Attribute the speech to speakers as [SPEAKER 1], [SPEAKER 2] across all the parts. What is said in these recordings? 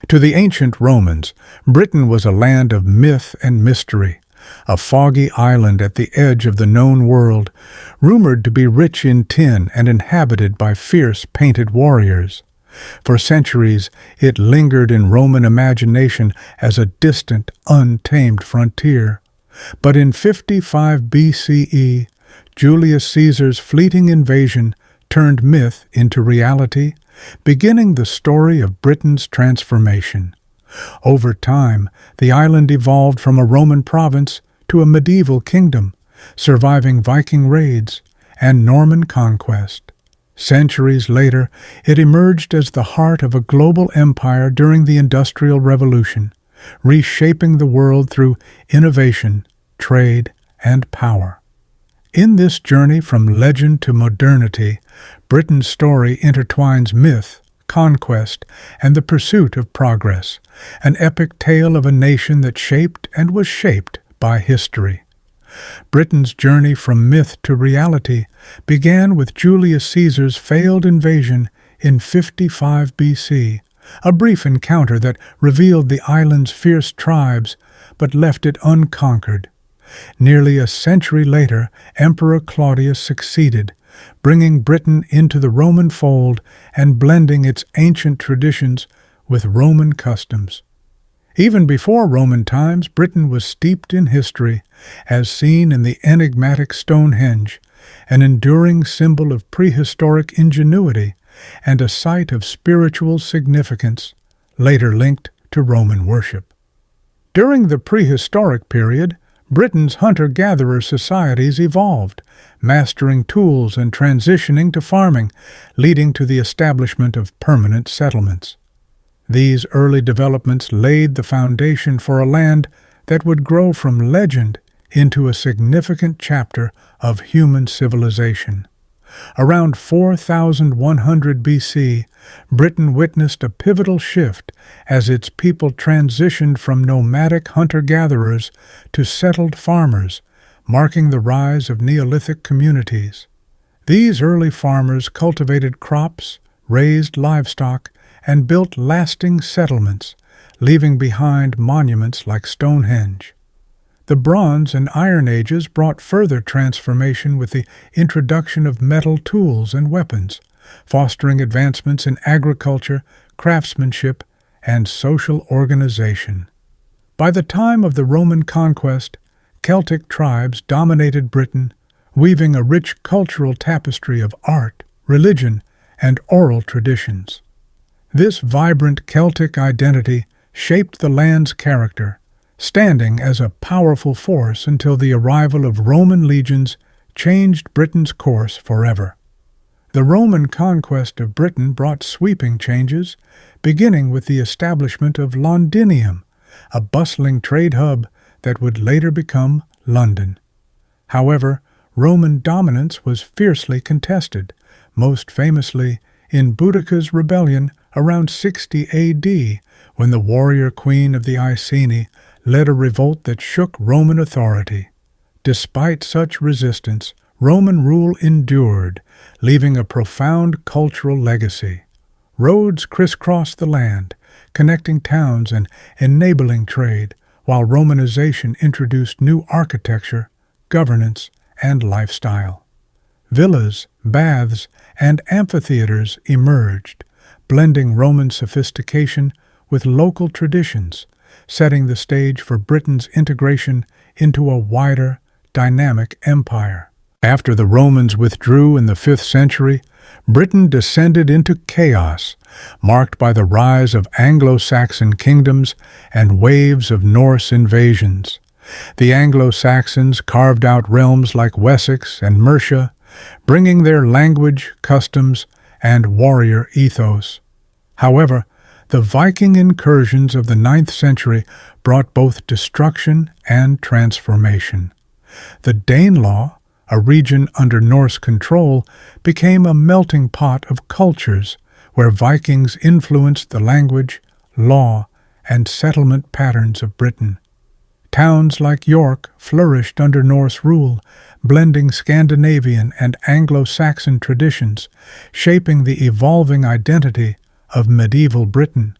[SPEAKER 1] To the ancient Romans, Britain was a land of myth and mystery, a foggy island at the edge of the known world, rumored to be rich in tin and inhabited by fierce painted warriors. For centuries, it lingered in Roman imagination as a distant, untamed frontier. But in 55 BCE, Julius Caesar's fleeting invasion turned myth into reality, beginning the story of Britain's transformation. Over time, the island evolved from a Roman province to a medieval kingdom, surviving Viking raids and Norman Conquest. Centuries later, it emerged as the heart of a global empire during the Industrial Revolution, reshaping the world through innovation, trade, and power. In this journey from legend to modernity, Britain's story intertwines myth, conquest, and the pursuit of progress, an epic tale of a nation that shaped and was shaped by history. Britain's journey from myth to reality began with Julius Caesar's failed invasion in 55 BC, a brief encounter that revealed the island's fierce tribes but left it unconquered. Nearly a century later, Emperor Claudius succeeded, bringing Britain into the Roman fold and blending its ancient traditions with Roman customs. Even before Roman times, Britain was steeped in history, as seen in the enigmatic Stonehenge, an enduring symbol of prehistoric ingenuity and a site of spiritual significance, later linked to Roman worship. During the prehistoric period, Britain's hunter-gatherer societies evolved, mastering tools and transitioning to farming, leading to the establishment of permanent settlements. These early developments laid the foundation for a land that would grow from legend into a significant chapter of human civilization. Around 4100 BC, Britain witnessed a pivotal shift as its people transitioned from nomadic hunter-gatherers to settled farmers, marking the rise of Neolithic communities. These early farmers cultivated crops, raised livestock, and built lasting settlements, leaving behind monuments like Stonehenge. The Bronze and Iron Ages brought further transformation with the introduction of metal tools and weapons, fostering advancements in agriculture, craftsmanship, and social organization. By the time of the Roman conquest, Celtic tribes dominated Britain, weaving a rich cultural tapestry of art, religion, and oral traditions. This vibrant Celtic identity shaped the land's character, standing as a powerful force until the arrival of Roman legions changed Britain's course forever. The Roman conquest of Britain brought sweeping changes, beginning with the establishment of Londinium, a bustling trade hub that would later become London. However, Roman dominance was fiercely contested, most famously in Boudicca's rebellion around 60 AD, when the warrior queen of the Iceni led a revolt that shook Roman authority. Despite such resistance, Roman rule endured, leaving a profound cultural legacy. Roads crisscrossed the land, connecting towns and enabling trade, while Romanization introduced new architecture, governance, and lifestyle. Villas, baths, and amphitheaters emerged, blending Roman sophistication with local traditions, setting the stage for Britain's integration into a wider, dynamic empire. After the Romans withdrew in the 5th century, Britain descended into chaos, marked by the rise of Anglo-Saxon kingdoms and waves of Norse invasions. The Anglo-Saxons carved out realms like Wessex and Mercia, bringing their language, customs, and warrior ethos. However, the Viking incursions of the 9th century brought both destruction and transformation. The Danelaw, a region under Norse control, became a melting pot of cultures where Vikings influenced the language, law, and settlement patterns of Britain. Towns like York flourished under Norse rule, blending Scandinavian and Anglo-Saxon traditions, shaping the evolving identity of medieval Britain.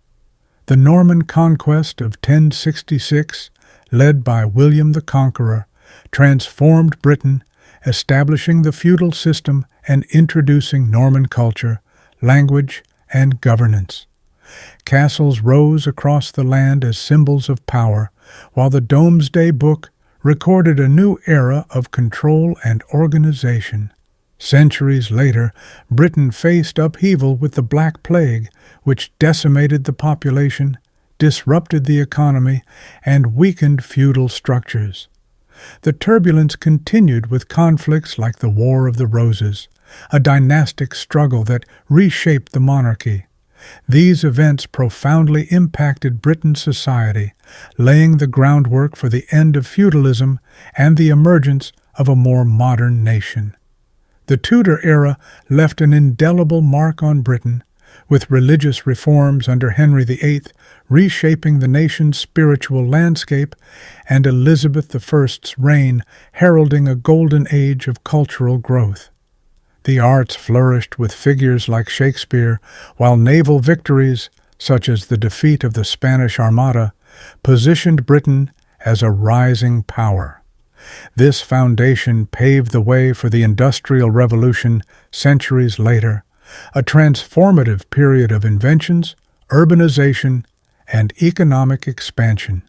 [SPEAKER 1] The Norman Conquest of 1066, led by William the Conqueror, transformed Britain, establishing the feudal system and introducing Norman culture, language, and governance. Castles rose across the land as symbols of power, while the Domesday Book recorded a new era of control and organization. Centuries later, Britain faced upheaval with the Black Plague, which decimated the population, disrupted the economy, and weakened feudal structures. The turbulence continued with conflicts like the War of the Roses, a dynastic struggle that reshaped the monarchy. These events profoundly impacted Britain's society, laying the groundwork for the end of feudalism and the emergence of a more modern nation. The Tudor era left an indelible mark on Britain, with religious reforms under Henry VIII reshaping the nation's spiritual landscape and Elizabeth I's reign heralding a golden age of cultural growth. The arts flourished with figures like Shakespeare, while naval victories, such as the defeat of the Spanish Armada, positioned Britain as a rising power. This foundation paved the way for the Industrial Revolution centuries later, a transformative period of inventions, urbanization, and economic expansion.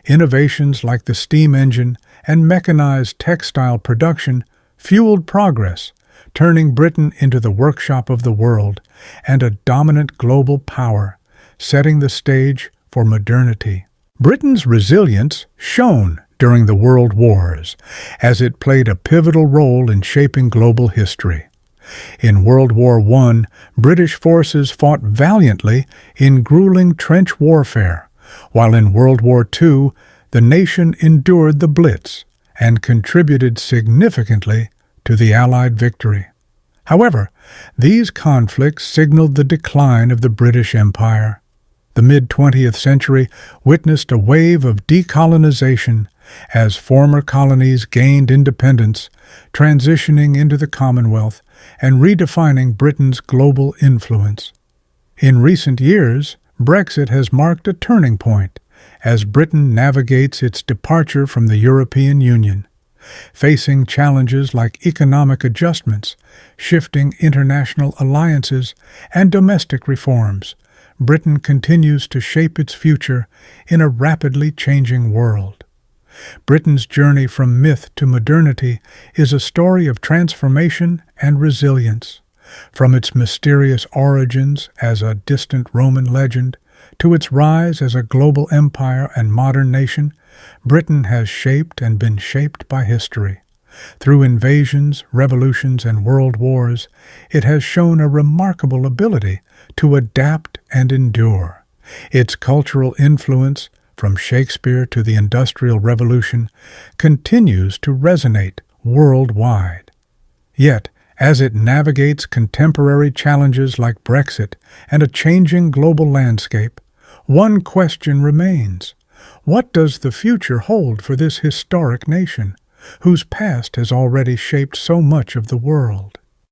[SPEAKER 1] Innovations like the steam engine and mechanized textile production fueled progress, turning Britain into the workshop of the world and a dominant global power, setting the stage for modernity. Britain's resilience shone during the World Wars, as it played a pivotal role in shaping global history. In World War I, British forces fought valiantly in grueling trench warfare, while in World War II, the nation endured the Blitz and contributed significantly to the Allied victory. However, these conflicts signaled the decline of the British Empire. The mid-20th century witnessed a wave of decolonization as former colonies gained independence, transitioning into the Commonwealth and redefining Britain's global influence. In recent years, Brexit has marked a turning point as Britain navigates its departure from the European Union. Facing challenges like economic adjustments, shifting international alliances, and domestic reforms, Britain continues to shape its future in a rapidly changing world. Britain's journey from myth to modernity is a story of transformation and resilience. From its mysterious origins as a distant Roman legend to its rise as a global empire and modern nation, Britain has shaped and been shaped by history. Through invasions, revolutions, and world wars, it has shown a remarkable ability to adapt and endure. Its cultural influence, from Shakespeare to the Industrial Revolution, continues to resonate worldwide. Yet, as it navigates contemporary challenges like Brexit and a changing global landscape, one question remains: what does the future hold for this historic nation, whose past has already shaped so much of the world?